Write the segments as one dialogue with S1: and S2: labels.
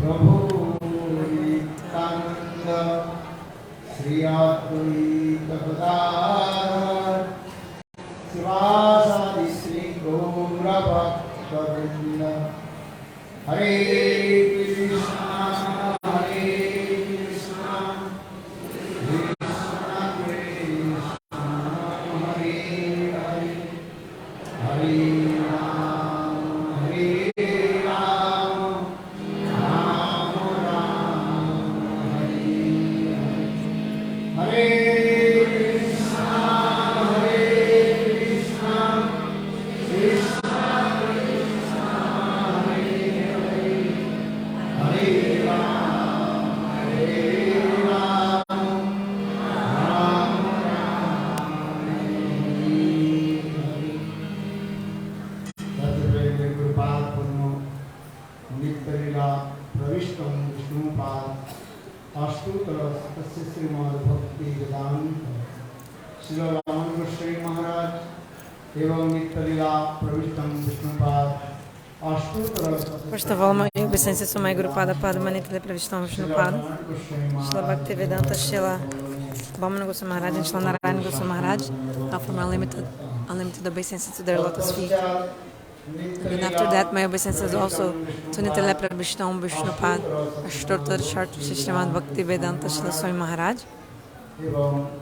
S1: Prabhu Nityananda Sri Akrura-ghata Sivasadi Sri Gurupada-padma Hare Krishna Hare Krishna Krishna Krishna Hare Hare Hare Srila Parama-Gurudeva
S2: First of all, my obeisance to my Gurupada-padma, Nityananda Pravishtam Vishnupad, Srila Bhaktivedanta, Srila Bhamana Goswami Maharaj, and Srila Narayana Goswami Maharaj, offer my unlimited obeisances to their lotus feet. And after that, my obeisances also to Nityananda Pravishtam Vishnupad, Ashtotar Chart Srimad Bhaktivedanta, Srila Swami Maharaj,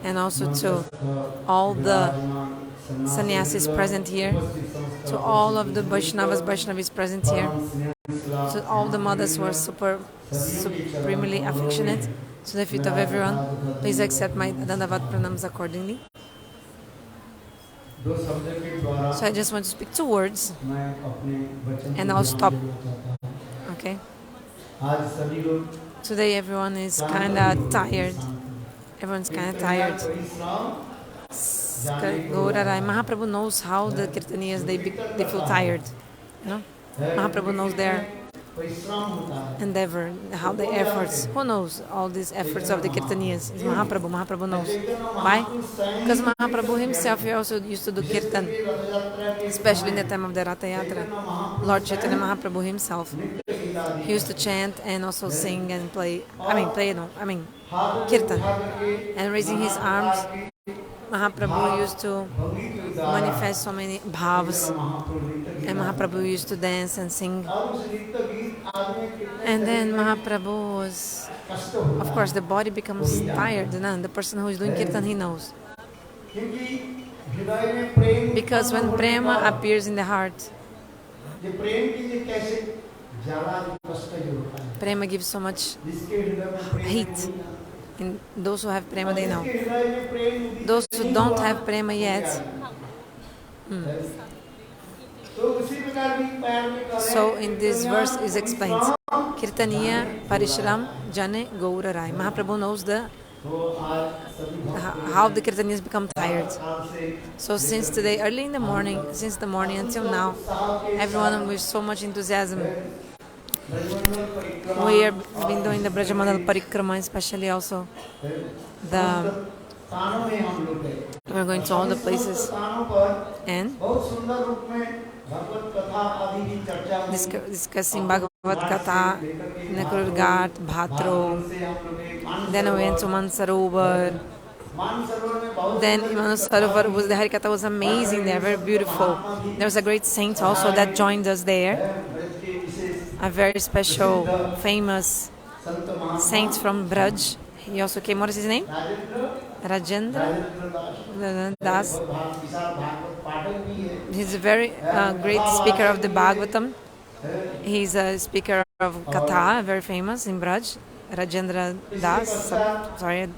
S2: and also to all the sannyasis present here, to all of the Vaishnavis present here, to all the mothers who are supremely affectionate, to the feet of everyone. Please accept my Dandavad pranams accordingly. So I just want to speak 2 words and I'll stop. Okay? Today everyone is kind of tired. Everyone's kind of tired. Mahaprabhu knows how the kirtaniyas they feel tired. You know? Mahaprabhu knows their endeavor, how the efforts. Who knows all these efforts of the kirtaniyas? It's Mahaprabhu. Mahaprabhu knows. Why? Because Mahaprabhu himself, he also used to do kirtan, especially in the time of the Ratha-yatra. Lord Chaitanya Mahaprabhu himself, he used to chant and also sing and play. Kirtan, and raising his arms. Mahaprabhu used to manifest so many bhavas, and Mahaprabhu used to dance and sing. And then Mahaprabhu was, of course, the body becomes tired. The person who is doing kirtan, he knows. Because when prema appears in the heart, prema gives so much heat. And those who have prema, they know. Those who don't have prema yet, So in this verse is explained, Kirtaniya Parishram Jane Gaurarai. Mahaprabhu knows how the Kirtaniyas become tired. So since today, early in the morning, since the morning until now, everyone with so much enthusiasm, we have been doing the Brajamandal Parikrama, especially also We're going to all the places and discussing Bhagavad-katha, Akrura-ghata, Bhatro. Then we went to Mana-sarovara. Then Mana-sarovara was the Harikatha was amazing there, very beautiful. There was a great saint also that joined us there, a very special, famous saint from Braj. He also came. What is his name? Rajendra Das. He's a very great speaker of the Bhagavatam. He's a speaker of katha, very famous in Braj. Rajendra Das. Sorry.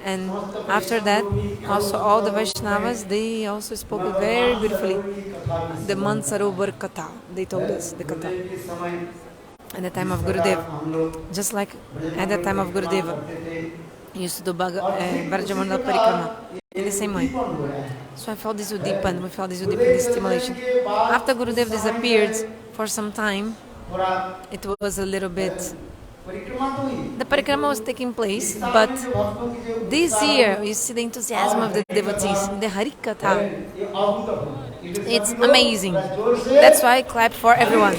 S2: And after that, also all the Vaishnavas, they also spoke very beautifully. The Mana-sarovara katha, they told us the katha. At the time of Gurudeva, just like at the time of Gurudeva, he used to do Parikrama in the same way. So I felt this would deepen, we felt this would deepen, this stimulation. After Gurudeva disappeared for some time, it was a little bit, the Parikrama was taking place, but this year, you see the enthusiasm of the devotees, the Harikatha. It's amazing. That's why I clap for everyone.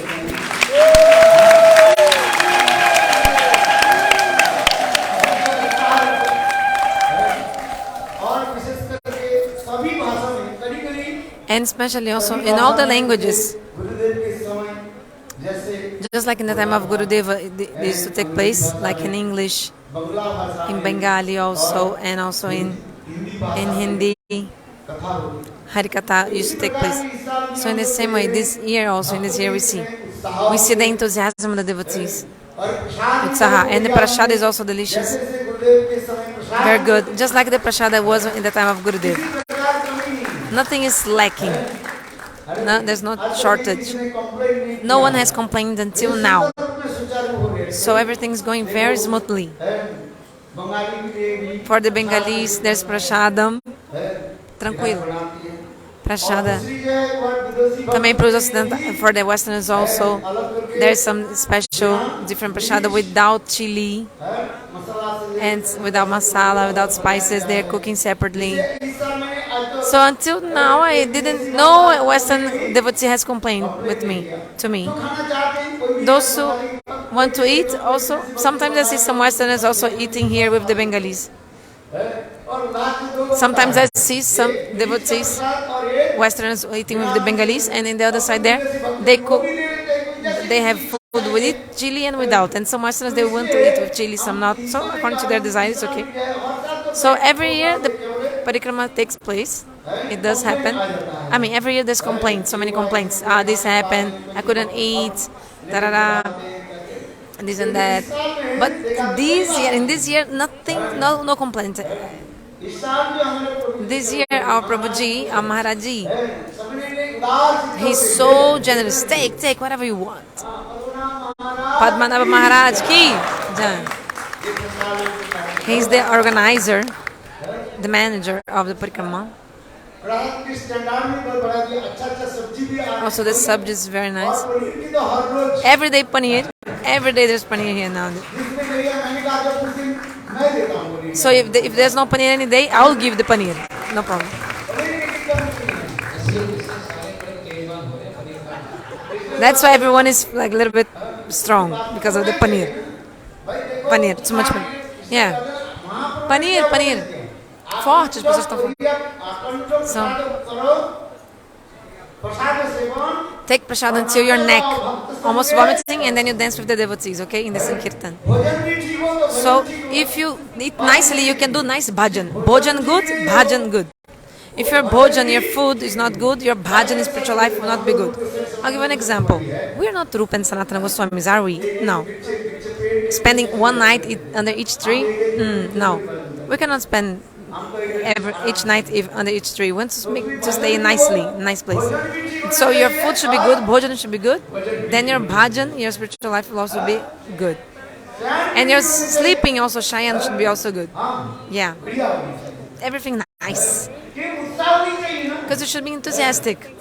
S2: And especially also in all the languages. Just like in the time of Gurudeva, it used to take place, like in English, in Bengali also, and also in Hindi, Harikatha used to take place. So in the same way, this year also, in this year we see the enthusiasm of the devotees. Utsaha. And the prasada is also delicious. Very good. Just like the prasada was in the time of Gurudeva. Nothing is lacking. No, there's no shortage. No one has complained until now. So everything's going very smoothly. For the Bengalis, there's prasadam. Tranquilo. Prasada. Também for the Westerners also, there's some special different prasada without chili and without masala, without spices. They're cooking separately. So until now, I didn't know a Western devotee has complained to me. Those who want to eat also, sometimes I see some Westerners also eating here with the Bengalis. Sometimes I see some devotees, Westerners eating with the Bengalis, and in the other side there, they cook, they have food with it, chili and without. And some Westerners, they want to eat with chili, some not. So according to their desire, it's okay. So every year the Parikrama takes place. It does happen. I mean, every year there's complaints, so many complaints. This happened, I couldn't eat, this and that. But in this year, nothing, no complaints. This year, our Prabhuji, our Maharaji, he's so generous. Take whatever you want. Padmanabha Maharaj ki. He's the organizer, the manager of the Parikrama. Also, the subject is very nice. Every day paneer. Every day there's paneer here now. So if there's no paneer any day, I'll give the paneer. No problem. That's why everyone is like a little bit strong because of the paneer. Paneer, too much paneer. Yeah. Paneer. Forte, as pessoas estão falando. So, take prasad until your neck, almost vomiting, and then you dance with the devotees, okay, in the sankirtana. So, if you eat nicely, you can do nice bhajan. Bhojan good, bhajan good. If your bhojan, your food is not good, your bhajan, spiritual life will not be good. I'll give an example. We are not Rupa and Sanatana Goswamis, are we? No. Spending one night under each tree? No. We cannot spend each night under each tree. We want to stay nicely, nice place. So your food should be good, bhojana should be good. Then your bhajan, your spiritual life will also be good. And your sleeping also, shayan, should be also good. Yeah. Everything nice. Because you should be enthusiastic.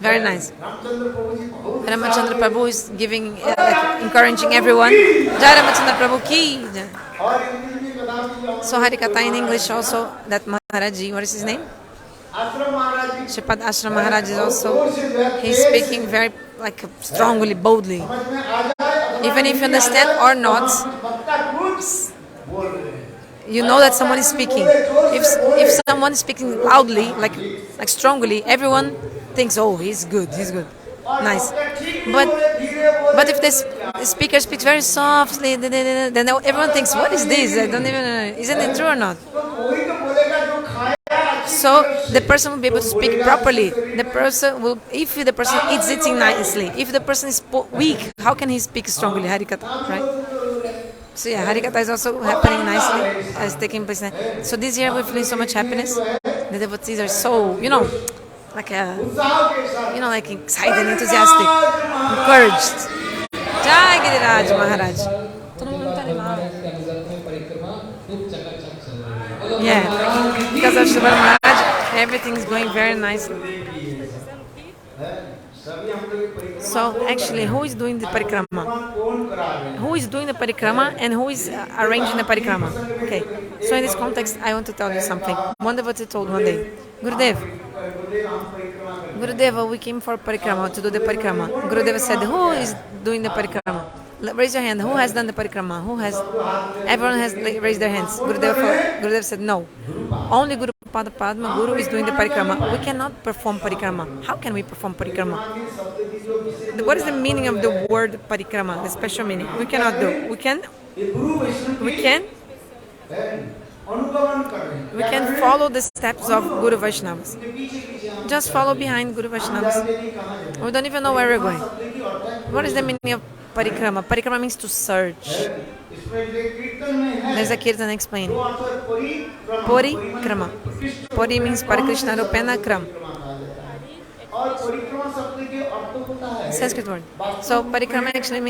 S2: Very nice. Ramachandra Prabhu is giving, encouraging everyone. Jai Ramachandra Prabhu ki. So Harikatha in English also, that Maharaji, what is his name? Shripad Ashram Maharaj is also, he's speaking very strongly, boldly. Even if you understand or not, you know that someone is speaking. If someone is speaking loudly, like strongly, everyone thinks, oh, he's good, nice. But if the speaker speaks very softly, then everyone thinks, what is this? I don't even know. Isn't it true or not? So the person will be able to speak properly. The person will, if the person is eating nicely, if the person is weak, how can he speak strongly? Harikatha, right? So yeah, Harikatha is also happening nicely, is taking place. So this year we're feeling so much happiness. The devotees are so, like excited, enthusiastic, encouraged. Jai Giriraj Maharaj. Yeah, because of Srila Maharaj, everything is going very nicely. So actually, who is doing the Parikrama? Who is doing the Parikrama and who is arranging the Parikrama? Okay, so in this context, I want to tell you something. One devotee told one day, Gurudeva, we came for Parikrama, to do the Parikrama. Gurudeva said, who is doing the Parikrama? Raise your hand. Who has done the Parikrama? Everyone has raised their hands. Gurudeva said, no. Only Gurupada-padma, Guru is doing the Parikrama. We cannot perform Parikrama. How can we perform Parikrama? What is the meaning of the word Parikrama, the special meaning? We cannot do. We can follow the steps of Guru Vaishnavas. Just follow behind Guru Vaishnavas. We don't even know where we're going. What is the meaning of Parikrama? Parikrama means to search. There's a kirtana explaining. Parikrama. Pari means Parakrishna Rupena Kram. Sanskrit word. So Parikrama actually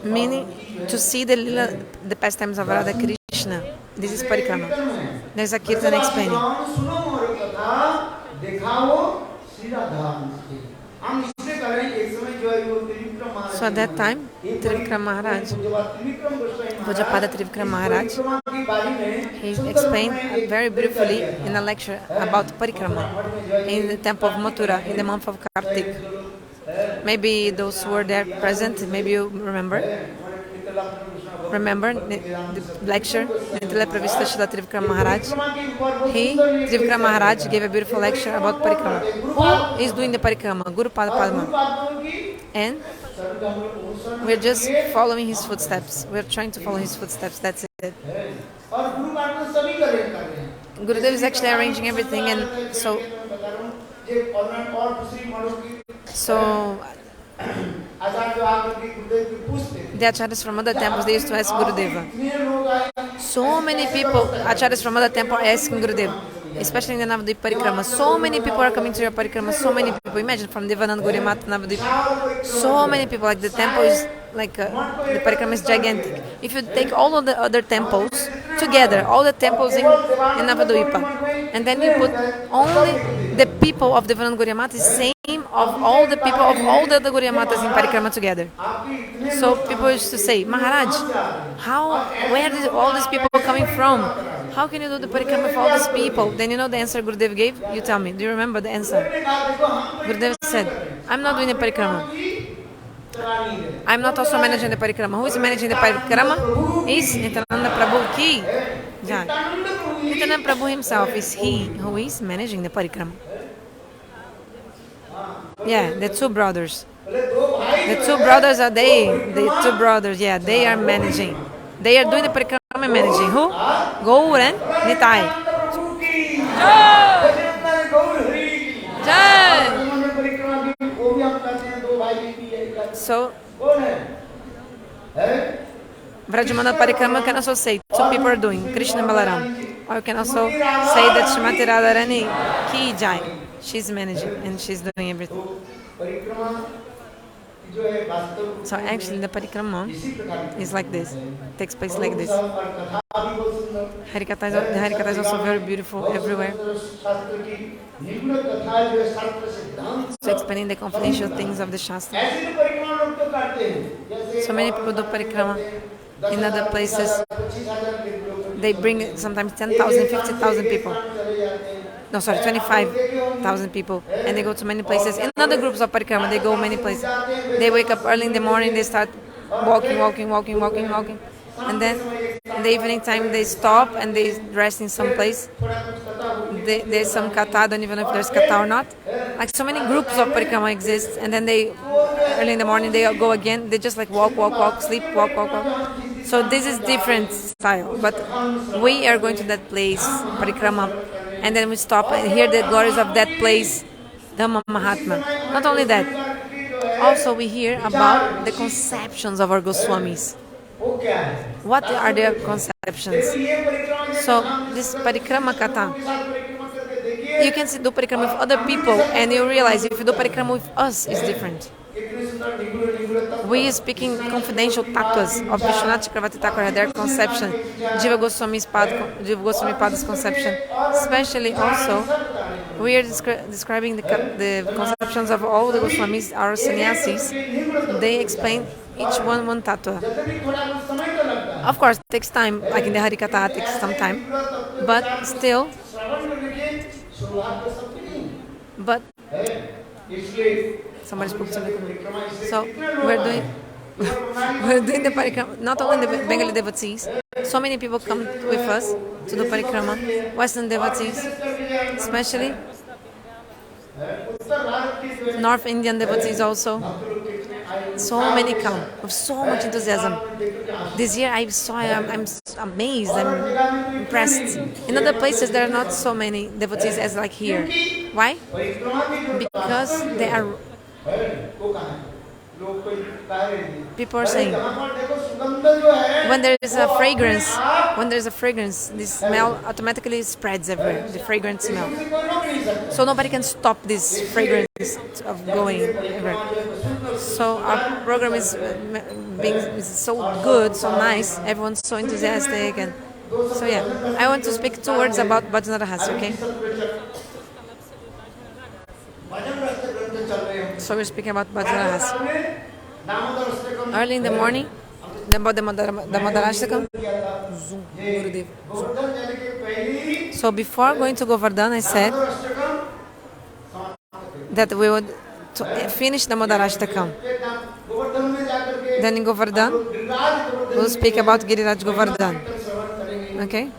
S2: meaning to see the pastimes of Radha Krishna. This is Parikrama. There's a kirtana explaining. So at that time, Trivikram Maharaj, Trivikram Maharaj, he explained very briefly in a lecture about Parikrama in the temple of Mathura in the month of Kartik. Maybe those who were there present, maybe you remember the lecture, Trivikram Maharaj. Trivikram Maharaj gave a beautiful lecture about Parikrama. Who is doing the Parikrama? Gurupada-padma. And we're just following his footsteps. We're trying to follow his footsteps. That's it. Gurudev is actually arranging everything, and so the acharyas from other temples, they used to ask Gurudeva. So many people, acharyas from other temples are asking Gurudeva, especially in the Navadvipa Parikrama. So many people are coming to your Parikrama, so many people. Imagine from Devanand Gurimat to Navadvipa. So many people, like the temple is, the Parikrama is gigantic. If you take all of the other temples together, all the temples in Navadvipa, and then you put only the people of Devanand Gurimat is same of all the people of all the other Guriamatas in Parikrama together. So people used to say, Maharaj, where did all these people coming from? How can you do the Parikrama for all these people? Then you know the answer Gurudev gave? You tell me. Do you remember the answer? Gurudev said, I'm not doing the Parikrama. I'm not also managing the Parikrama. Who is managing the Parikrama? Is Nityananda Prabhu ki. Nityananda Prabhu himself is he who is managing the Parikrama. Yeah, the two brothers. The two brothers are they. The two brothers, yeah, they are managing. They are doing the Parikrama and managing. Who? Gaur and Nitai. Jai! So, Vrajamana Parikrama can also say two people are doing, Krishna and Balaram. Or you can also say that Srimati Radharani Ki Jai. She's managing and she's doing everything.
S1: जो है वास्तव
S2: So actually the parikrama
S1: इसी प्रकार
S2: is like this, takes place like this.
S1: और कथा भी बहुत सुंदर
S2: The Harikatha is also very beautiful everywhere.
S1: शास्त्र की निगूढ़ कथा जो है शास्त्र सिद्धांत
S2: So explaining the confidential things of the Shastra.
S1: ऐसे तो परिक्रमा लोग तो करते हैं जैसे
S2: So many people do parikrama in other places.
S1: 25,000
S2: They bring sometimes 10,000, 50,000 people. No, sorry, 25,000 people. And they go to many places. In other groups of parikrama, they go many places. They wake up early in the morning, they start walking. And then in the evening time, they stop and they rest in some place. There's some katha, I don't even know if there's katha or not. Like so many groups of parikrama exist. And then they, early in the morning, they go again. They just like walk, sleep, walk. So this is different style. But we are going to that place, parikrama. And then we stop and hear the glories of that place, Dhamma Mahatma. Not only that, also we hear about the conceptions of our Goswamis. What are their conceptions? So this parikrama katha, you can do parikrama with other people and you realize if you do parikrama with us, it's different. We are speaking confidential tattvas of Vishwanath Chakravarti Thakur, their conception, Jiva Goswami Pada's conception. Especially also, we are describing the conceptions of all the Goswamis, our sannyasis. They explain each one tattva. Of course, it takes time, like in the Harikatha, it takes some time. But still, somebody spoke to me. So we're doing the parikrama. Not only the Bengali devotees. So many people come with us to do parikrama. Western devotees, especially North Indian devotees also. So many come with so much enthusiasm. This year I'm amazed. I'm impressed. In other places there are not so many devotees as like here. Why? Because they are. People are saying when there is a fragrance, this smell automatically spreads everywhere. The fragrant smell. So nobody can stop this fragrance of going everywhere. So our program is so good, so nice. Everyone's so enthusiastic, and so yeah. I want to speak 2 words about bhajana rahasya, okay? So we're speaking about bhajana rahasya. Early in the morning, the Madharashtakam. So before going to Govardhan, I said that we would finish the Madharashtakam. Then in Govardhan, we'll speak about Giriraj Govardhan. Okay?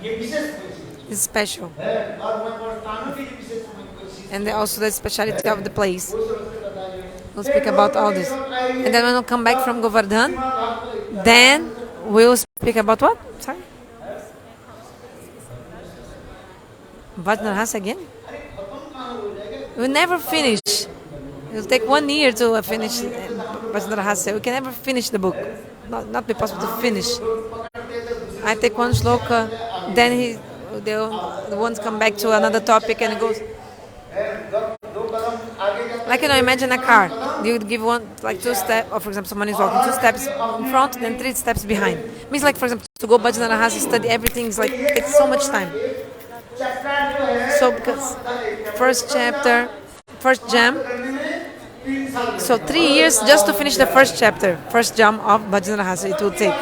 S2: It's special. And also the speciality of the place. We'll speak about all this. And then when we'll come back from Govardhan, then we'll speak about what? Sorry? Bhajana rahasya again? We'll never finish. It'll take 1 year to finish Bhajana rahasya. We can never finish the book. Not be possible to finish. I take one sloka, then the ones come back to another topic and it goes. Like, imagine a car. You would give one, like 2 steps, or for example, someone is walking 2 steps in front, then 3 steps behind. Means like, for example, to go Bhajana rahasya, study everything is like, it's so much time. So because first chapter, first jam, so 3 years just to finish the first chapter, first jam of Bhajana rahasya it will take.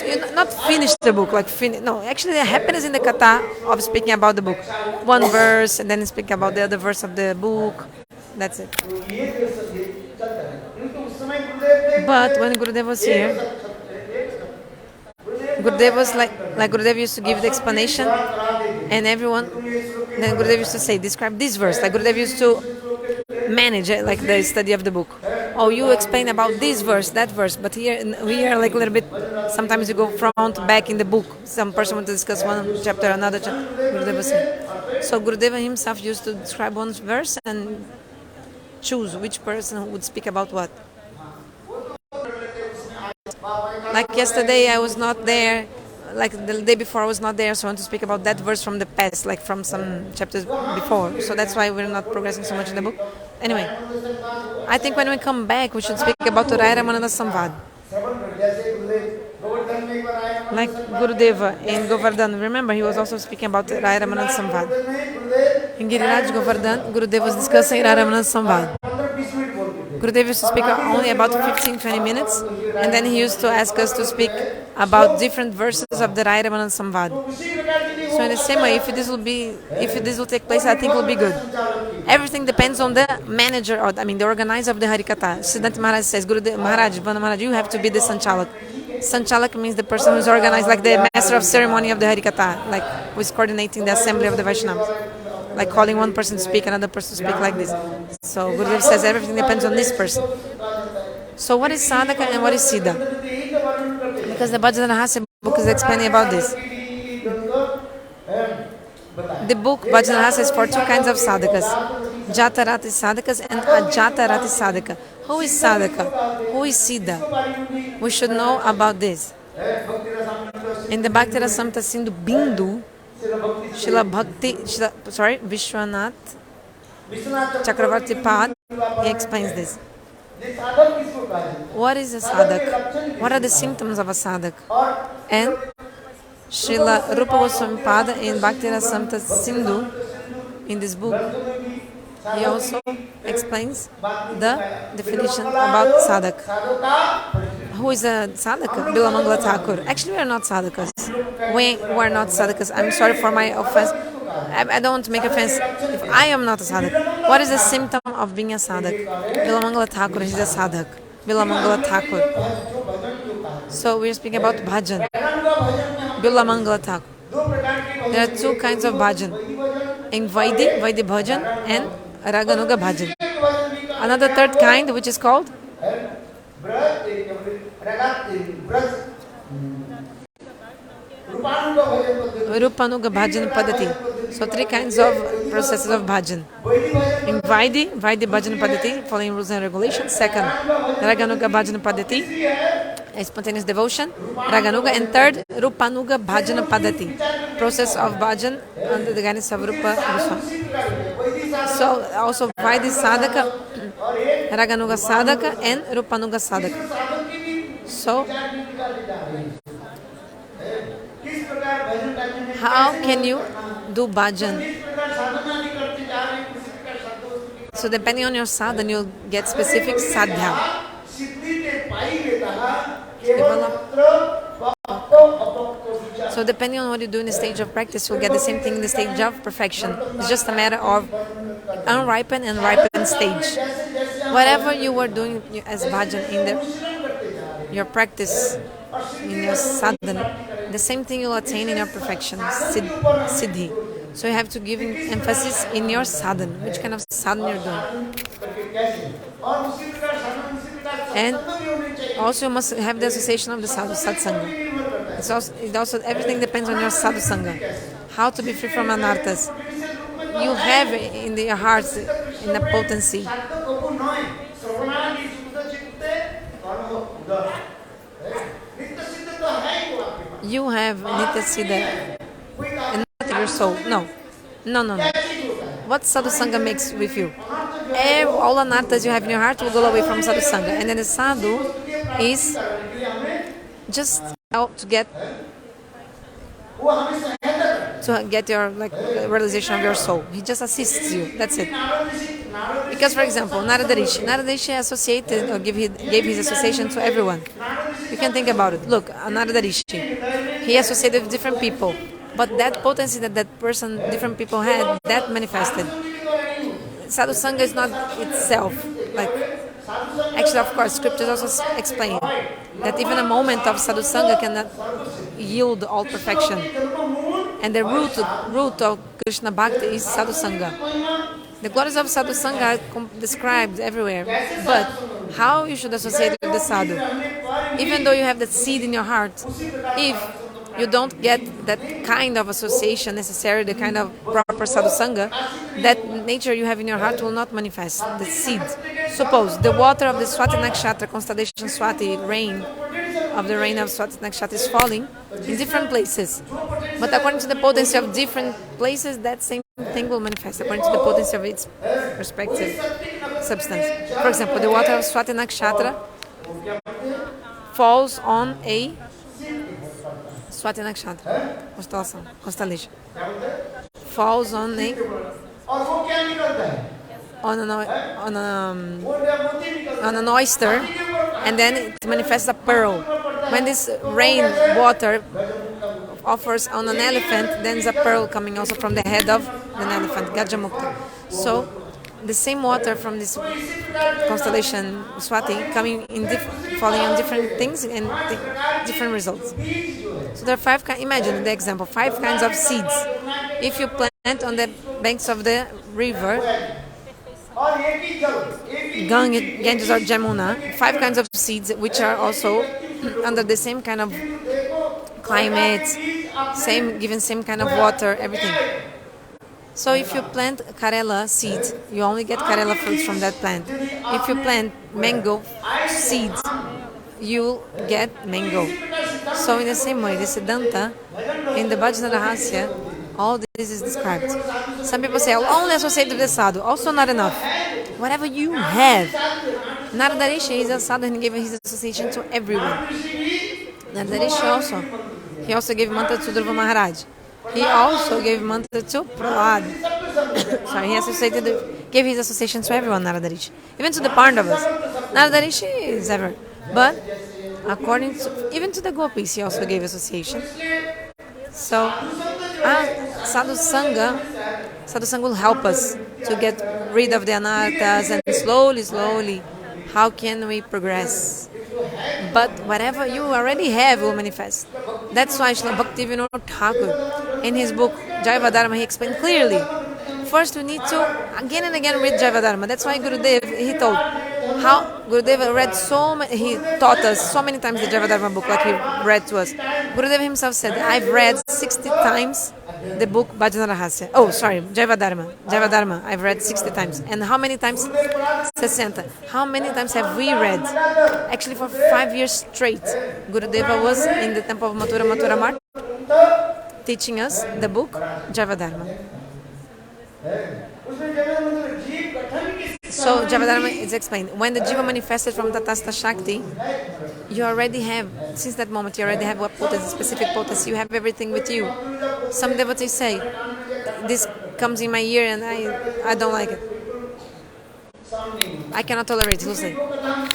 S2: So you not finish the book, like no, actually the happiness in the katha of speaking about the book. 1 verse and then speaking about the other verse of the book. That's it. But when Gurudeva was here, Gurudeva was like Gurudeva used to give the explanation, and everyone, then Gurudeva used to say, describe this verse. Like Gurudeva used to manage it, like the study of the book. Oh, you explain about this verse, that verse, but here we are like a little bit. Sometimes you go front, back in the book. Some person wants to discuss one chapter, another chapter. Gurudeva said. So Gurudeva himself used to describe one verse and choose which person would speak about what. Like yesterday, I was not there. Like the day before, I was not there, so I want to speak about that verse from the past, like from some chapters before. So that's why we're not progressing so much in the book. Anyway, I think when we come back, we should speak about Ramananda Samvad. Like Gurudeva in Govardhan. Remember, he was also speaking about Ramananda Samvad. In Giriraj Govardhan, Gurudeva was discussing Ramananda Samvad. Gurudeva used to speak only about 15-20 minutes, and then he used to ask us to speak about different verses of the Ramananda Samvad. So in the same way, if this will take place, I think it will be good. Everything depends on the manager, or the organizer of the Harikatha. Siddhanta Maharaj says, Maharaj, Vana Maharaj, you have to be the Sanchalak. Sanchalak means the person who is organized, like the master of ceremony of the Harikatha, like who is coordinating the assembly of the Vaishnavas. Like calling one person to speak, another person to speak like this. So Gurudev says everything depends on this person. So what is sadhaka and what is siddha? Because the Bhajana book is explaining about this. The book Bhajana is for two kinds of sadhakas. Jata-rati sadhakas and ajata-rati sadhaka. Who is sadhaka? Who is siddha? We should know about this. In the Bhakti Rasamrita Sindhu Bindu, Vishwanath Chakravarti Pad, he explains this. What is a sadhak? What are the symptoms of a sadhak? And Srila Rupa Goswami Pada in Bhakti Rasamrita Sindhu, in this book, he also explains the definition about sadhak. Who is a sadhaka? Bilamangala Thakur. Actually, we are not sadhakas. We are not sadhakas. I'm sorry for my offense. I don't want to make offense if I am not a sadhak. What is the symptom of being a sadhak? Bilamangala Thakur is a sadhak. Bilamangala Thakur. So we are speaking about bhajan. Bilamangala Thakur. There are two kinds of bhajan. In vaidhi bhajan and raganuga bhajan. Another third kind, which is called Rupanuga bhajan padati. So three kinds of processes of bhajan. In vaidhi bhajan padati, following rules and regulations. Second, raganuga bhajan padati, spontaneous devotion. Raganuga. And third, rupanuga bhajan padati, process of bhajan under the guidance of Rupa Goswami. So also vaidhi sadhaka, raganuga sadhaka and rupanuga sadhaka. So how can you do bhajan? So depending on your sadhana, you'll get specific sadhya. So depending on what you do in the stage of practice, you'll get the same thing in the stage of perfection. It's just a matter of unripened and ripened stage. Whatever you were doing as bhajan in your practice, in your sadhana, the same thing you'll attain in your perfection, siddhi. So you have to give emphasis in your sadhana, which kind of sadhana you're doing. And also you must have the association of the sadhu-sanga. It also everything depends on your sadhu-sanga. How to be free from anarthas. You have in your hearts in the potency. You have Nitya Siddha and not your soul. No. What sadhu-sanga makes with you? All anarthas you have in your heart will go away from sadhu-sanga. And then the sadhu is just out to get your realization of your soul. He just assists you. That's it. Because, for example, Narada Rishi associated or gave his association to everyone. You can think about it. Look, Narada Rishi, he associated with different people, but that potency that person, different people had, that manifested. Sadhu-sanga is not itself. Actually, of course, scriptures also explain that even a moment of sadhu-sanga cannot yield all perfection. And the root of Krishna Bhakti is sadhu-sanga. The glories of sadhu-sanga are described everywhere. But how you should associate with the sadhu? Even though you have that seed in your heart, if you don't get that kind of association necessary, the kind of proper sadhu-sanga, that nature you have in your heart will not manifest, the seed. Suppose the water of the Swati Nakshatra, constellation Swati, rain of Swati Nakshatra is falling in different places. But according to the potency of different places, that same thing will manifest according to the potency of its perspective. substance. For example, the water of Swati Nakshatra falls on a Swati Nakshatra constellation. Falls on a on an oyster, and then it manifests a pearl. When this rain water offers on an elephant, then there's a pearl coming also from the head of an elephant, Gajamukta. So the same water from this constellation Swati coming in falling on different things and different results. So there are 5 kinds. Imagine the example: 5 kinds of seeds. If you plant on the banks of the river Ganges or Jamuna, 5 kinds of seeds which are also under the same kind of climate, given same kind of water, everything. So if you plant Karela seed, you only get Karela fruits from that plant. If you plant mango seeds, you get mango. So in the same way, the Siddhanta, in the Bhajana Rahasya, all this is described. Some people say, I'll only associate with the sadhu. Also not enough. Whatever you have. Narada Rishi is a sadhu and he gave his association to everyone. Narada Rishi he also gave mantra to Dhruva Maharaj. He also gave mantra to Prahlad. Sorry, gave his association to everyone, Narada Rishi. Even to the Pandavas. Narada Rishi is ever. But even to the gopis, he also gave association. So, sadhu-sanga will help us to get rid of the anarthas, and slowly, how can we progress? But whatever you already have will manifest. That's why Srila Bhaktivinoda Thakur, in his book Jiva Dharma, he explained clearly. First, we need to again and again read Jiva Dharma. That's why Gurudeva, he told how Gurudeva he taught us so many times the Jiva Dharma book, like he read to us. Gurudeva himself said, I've read 60 times the book Bhajana Rahasya. Jiva Dharma, I've read 60 times. And how many times? 60. How many times have we read? Actually, for 5 years straight, Gurudeva was in the temple of Mathura Mart teaching us the book Jiva Dharma. So Jiva Dharma is explained. When the Jiva manifested from Tatastha Shakti, you already have, since that moment, you already have what potency, specific potency. You have everything with you. Some devotees say, this comes in my ear and I don't like it. I cannot tolerate it, say.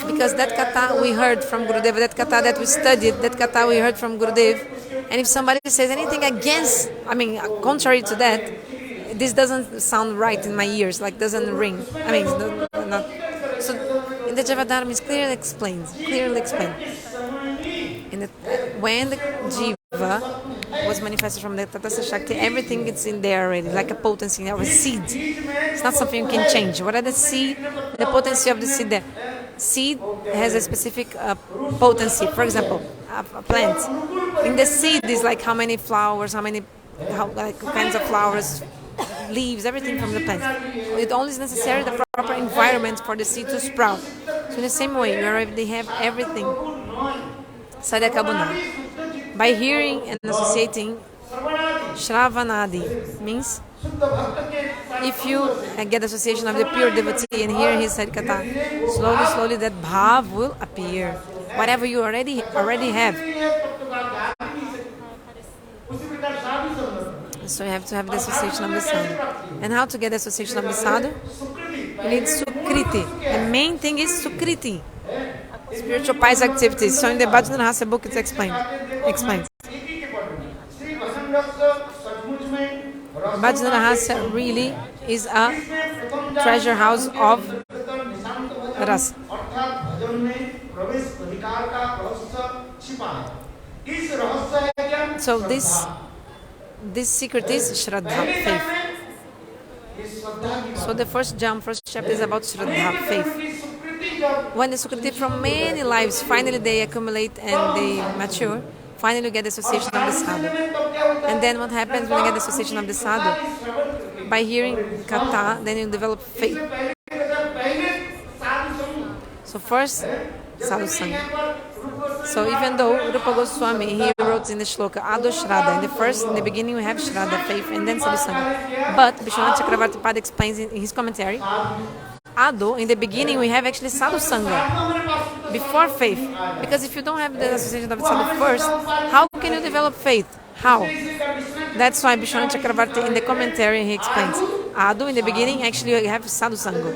S2: Because that katha we heard from Gurudeva, that katha that we studied, that katha we heard from Gurudev, and if somebody says anything contrary to that, this doesn't sound right in my ears, like doesn't ring. Not. So in the Jiva Dharma is clearly explained. When the Jiva was manifested from the Tatastha Shakti, everything is in there already, like a potency or a seed. It's not something you can change. What are the seed? The potency of the seed there. Seed has a specific potency. For example, a plant. In the seed is like how many flowers, kinds of flowers, leaves, everything from the plant. It only is necessary the proper environment for the seed to sprout. So in the same way, you already have everything. Sadhaka. By hearing and associating, Shravanadi means if you get association of the pure devotee and hear his sadhaka, slowly that bhava will appear. Whatever you already have. So you have to have the association of the sadhu. And how to get the association of the sadhu? You need sukriti. The main thing is sukriti. Spiritual pious activities. So in the Bhajana Rahasya book it's explains. Bhajana Rahasya really is a treasure house of rasa. So this secret is Shraddha, faith. So the first chapter is about Shraddha, faith. When the Sukriti from many lives, finally they accumulate and they mature, finally you get the association of the sadhu. And then what happens when you get the association of the sadhu? By hearing katha, then you develop faith. So first, sadhu-sanga. So even though Rupa Goswami, he wrote in the shloka, Ado-shraddha, in the beginning we have shraddha, faith, and then sadhu-sanga. But Vishwanath Chakravarti Pada explains in his commentary Ado, in the beginning, we have actually sadhu-sanga before faith. Because if you don't have the association of sadhu first, how can you develop faith? How? That's why Vishnu Chakravarti in the commentary he explains. Ado, in the beginning, actually you have sadhu-sanga.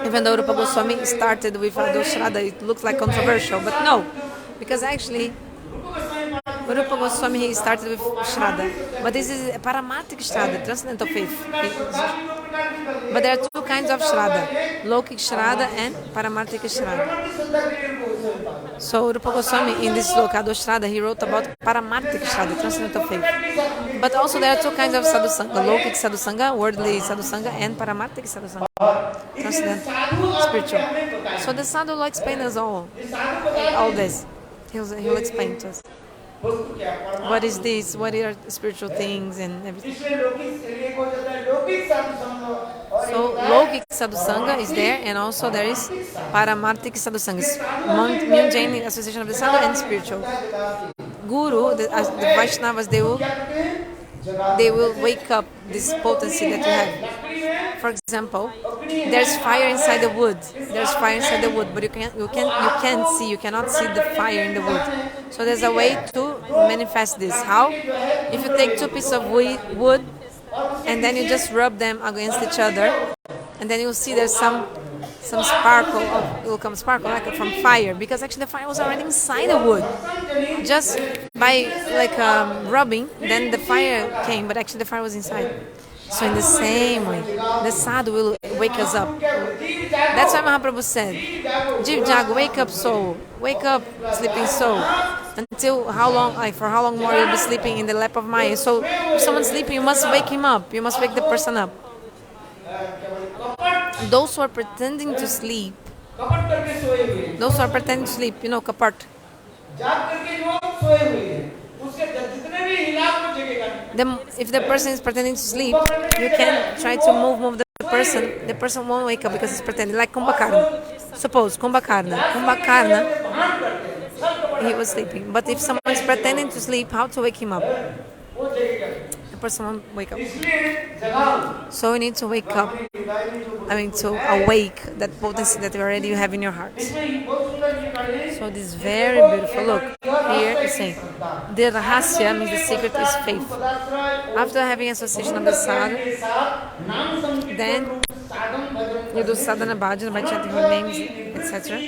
S2: Even though Rupa Goswami started with Ado-shraddha, it looks like controversial, but no. Because actually, Rupa Goswami he started with Shraddha, but this is a paramarthika-sraddha, transcendental faith. But there are two kinds of Shraddha, Laukika-sraddha and paramarthika-sraddha. So Rupa Goswami in this sloka, Ado-shraddha, he wrote about paramarthika-sraddha, transcendental faith. But also there are two kinds of sadhu-sanga, Laukika sadhu-sanga, worldly sadhu-sanga, and paramarthika sadhu-sanga, transcendental, spiritual. So the sadhu will explain us all this. He'll explain to us. What is this? What are spiritual things and everything? So Laukika sadhu-sanga is there, and also there is paramarthika sadhu-sanga, mundane association of the sadhu and spiritual. Guru, the Vaishnavas, they will wake up this potency that you have. For example, there's fire inside the wood. There's fire inside the wood, but you cannot see the fire in the wood. So there's a way to manifest this. How? If you take two pieces of wood and then you just rub them against each other, and then you'll see there's some sparkle. It will come sparkle like from fire, because actually the fire was already inside the wood. Just by rubbing, then the fire came, but actually the fire was inside. So in the same way, the sadhu will wake us up. That's why Mahaprabhu said, Jiva, wake up soul, wake up sleeping soul. Until how long, for how long more you'll be sleeping in the lap of Maya. So if someone's sleeping, you must wake him up. You must wake the person up. Those who are pretending to sleep, you know, kapat. If the person is pretending to sleep, you can try to move the person won't wake up because he's pretending, like Kumbhakarna. Suppose Kumbhakarna, he was sleeping, but if someone is pretending to sleep, how to wake him up? The person won't wake up. So you need to wake up, to awake that potency that you already have in your heart. So this is very beautiful. Look, here it's saying, the rahasya means the secret is faith. After having association of the sadhu, then you do sadhana bhajana by chanting her names, etc.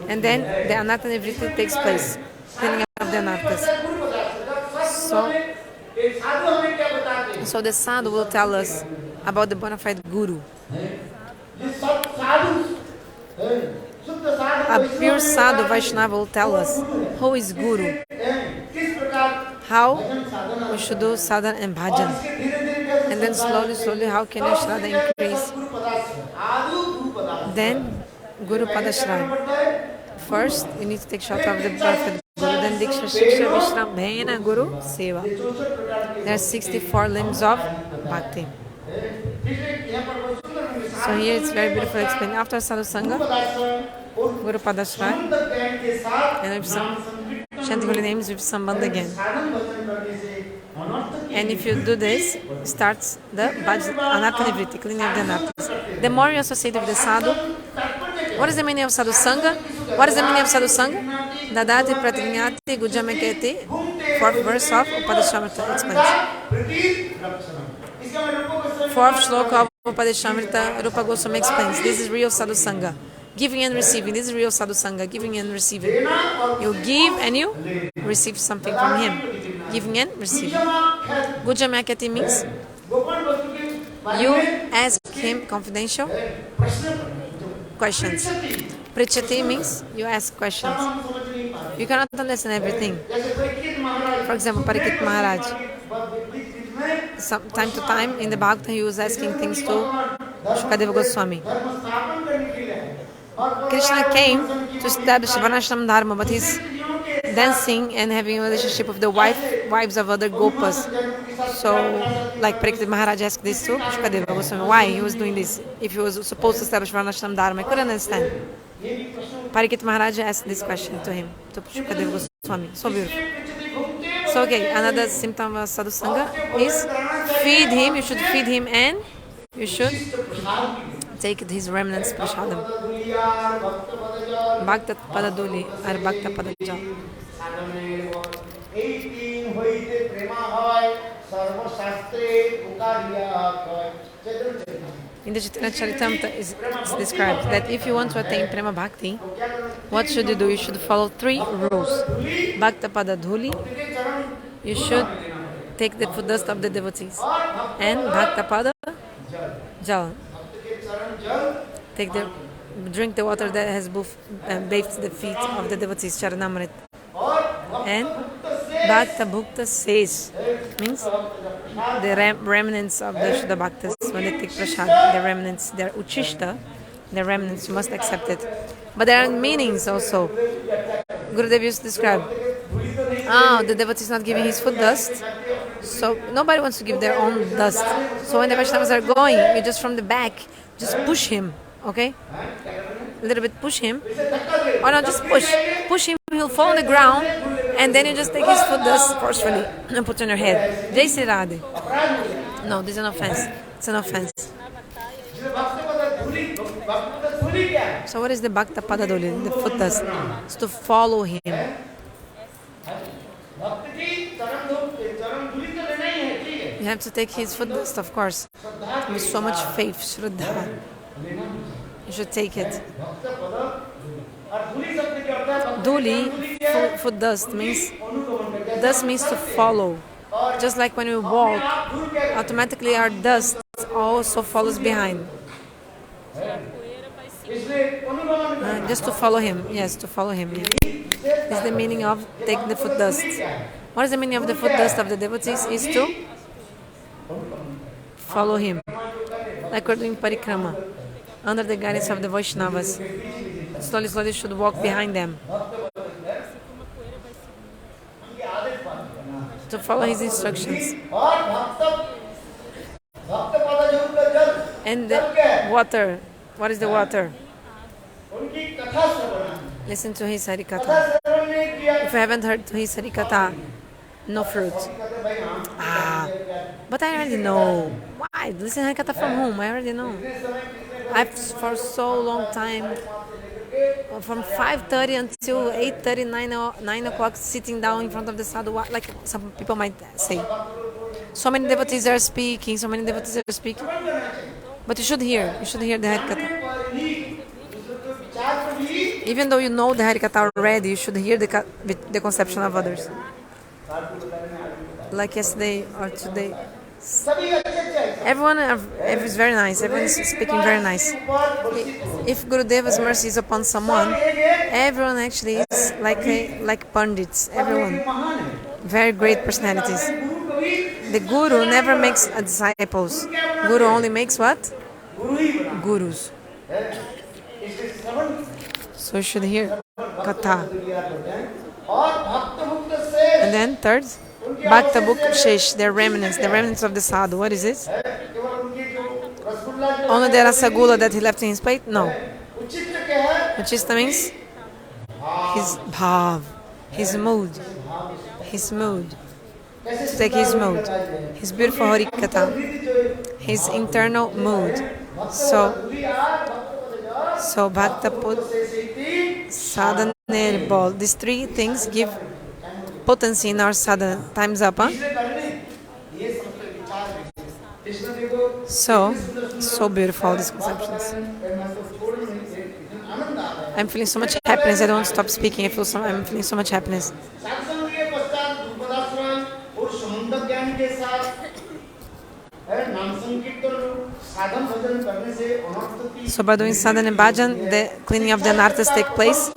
S2: And then the anartha-nivritti takes place, cleaning up the anarthas. So the sadhu will tell us about the bona fide guru. A pure sadhu Vaishnava will tell us who is guru, how we should do sadhana and bhajana, and then slowly how can your shraddha increase. Then guru-padasraya. First you need to take shelter of the perfect guru, then diksha, shiksha, vishram, bhajana, guru, seva. There are 64 limbs of bhakti. So here it's very beautifully explained. After sadhu-sanga, guru-padasraya, and with some chanting holy names with sambandha again. And if you do this, starts the anartha-nivritti, cleaning of the anarthas. The more you associate with the sadhu, what is the meaning of sadhu-sanga? What is the meaning of sadhu-sanga? Dadati pratignyati gujameketi, 4th verse of Upadeshamrita explains. 4th shloka of Upadeshamrita, Rupa Goswami explains. This is real sadhu-sanga. Giving and receiving. This is real sadhu-sanga. Giving and receiving. You give and you receive something from him. Giving and receiving. Gujameketi means you ask him confidential questions. Prichati means you ask questions. You cannot understand everything. For example, Parikrama Maharaj. Time to time in the Bhagavatam he was asking things to Shukadeva Goswami. Krishna came to establish Varnashram Dharma, but he's dancing and having a relationship with the wives of other gopas. So, like Parikrama Maharaj asked this to Shukadeva Goswami, why he was doing this if he was supposed to establish Varnashram Dharma. I couldn't understand. Parikrama Maharaj asked this question to him, to Shukadeva Goswami. So beautiful. So okay, another symptom of sadhu-sanga is feed him. You should feed him and you should take his remnants prasadam. Bhakta padaduli or bhakta padajal. In the Chaitanya Charitamrita it's described that if you want to attain prema bhakti, what should you do? You should follow 3 rules. Bhakta padadhuli, you should take the foot dust of the devotees. And bhakta pada jal, drink the water that has bathed the feet of the devotees, charanamrit. And bhakta bhukta sesh means the remnants of the Shuddha Bhaktas, when they take prasad, the remnants, their uchishta, the remnants, you must accept it. But there are meanings also. Gurudev used to describe, the devotee is not giving his foot dust, so nobody wants to give their own dust. So when the Vaishnavas are going, you just from the back, just push him, okay? A little bit push him. Or not, just push. Push him, he'll fall on the ground, and then you just take his foot dust forcefully and put on your head. Jai Sri Radhe. No, this is an offense. It's an offense. So what is the Bhakta Padadoli, the foot dust? It's to follow him. You have to take his foot dust, of course. With so much faith, Shraddha. You should take it. Duli, foot dust means to follow. Just like when we walk, automatically our dust also follows behind. Just to follow him. Yes, to follow him. Yeah. This is the meaning of take the foot dust. What is the meaning of the foot dust of the devotees? Is to follow him. Like we're doing Parikrama, under the guidance of the Vaishnavas. Slowly, slowly should walk behind them. To follow his instructions. And the water. What is the water? Listen to his Harikatha. If you haven't heard his Harikatha, no fruit. But I already know. Why? Listen to Harikatha from whom? I already know. I've for so long time, from 5:30 until 8:30, 9 o'clock, sitting down in front of the sadhu, like some people might say. So many devotees are speaking, But you should hear the Harikatha. Even though you know the Harikatha already, you should hear the conception of others. Like yesterday or today. Everyone is very nice. Everyone is speaking very nice. If Gurudeva's mercy is upon someone, everyone actually is like pandits. Everyone, very great personalities. The Guru never makes disciples. Guru only makes what? Gurus. So you should hear katha. And then third, Bhakta Shesh, the remnants of the sadhu. What is this? Only the rasagula that he left in his plate? No. Uchista means his bhava, his mood. To take his mood. His beautiful harikatha. His internal mood. So Bhakta put sadhana nirbol. These 3 things give potency in our sadhana. Time's up, huh? So beautiful, these conceptions. I'm feeling so much happiness. I don't want to stop speaking. I'm feeling so much happiness. So by doing sadhana and bhajan, the cleaning of the anarthas take place.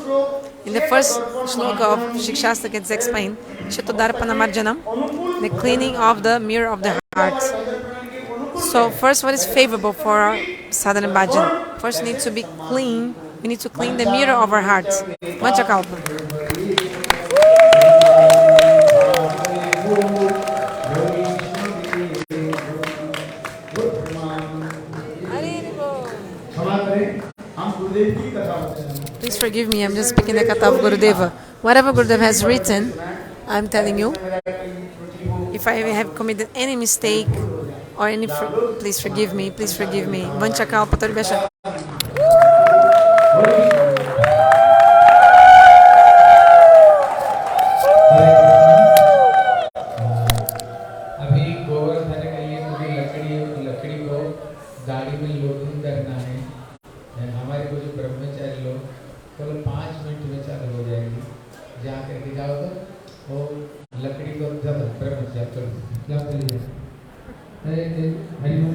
S2: In the first sloka of Shikshastra, it's explained, Paramarthika-sraddha, the cleaning of the mirror of the heart. So first, what is favorable for our sadhana and bhajan? First, we need to be clean. We need to clean the mirror of our hearts. Vanchakalpa. Please forgive me, I'm just speaking the katha of Gurudeva. Whatever Gurudeva has written, I'm telling you. If I have committed any mistake or any, please forgive me. Vanchakalpa.
S3: अभी गोवर्धन के लिए मुझे लकड़ी को गाड़ी में loading करना है। हमारे कुछ ब्रह्मचारी लोग केवल 5 मिनट में चालू हो जाएंगे। जा करके जाओ तो वो लकड़ी को जब ब्रह्मचारी चलो चलिए हरिओम।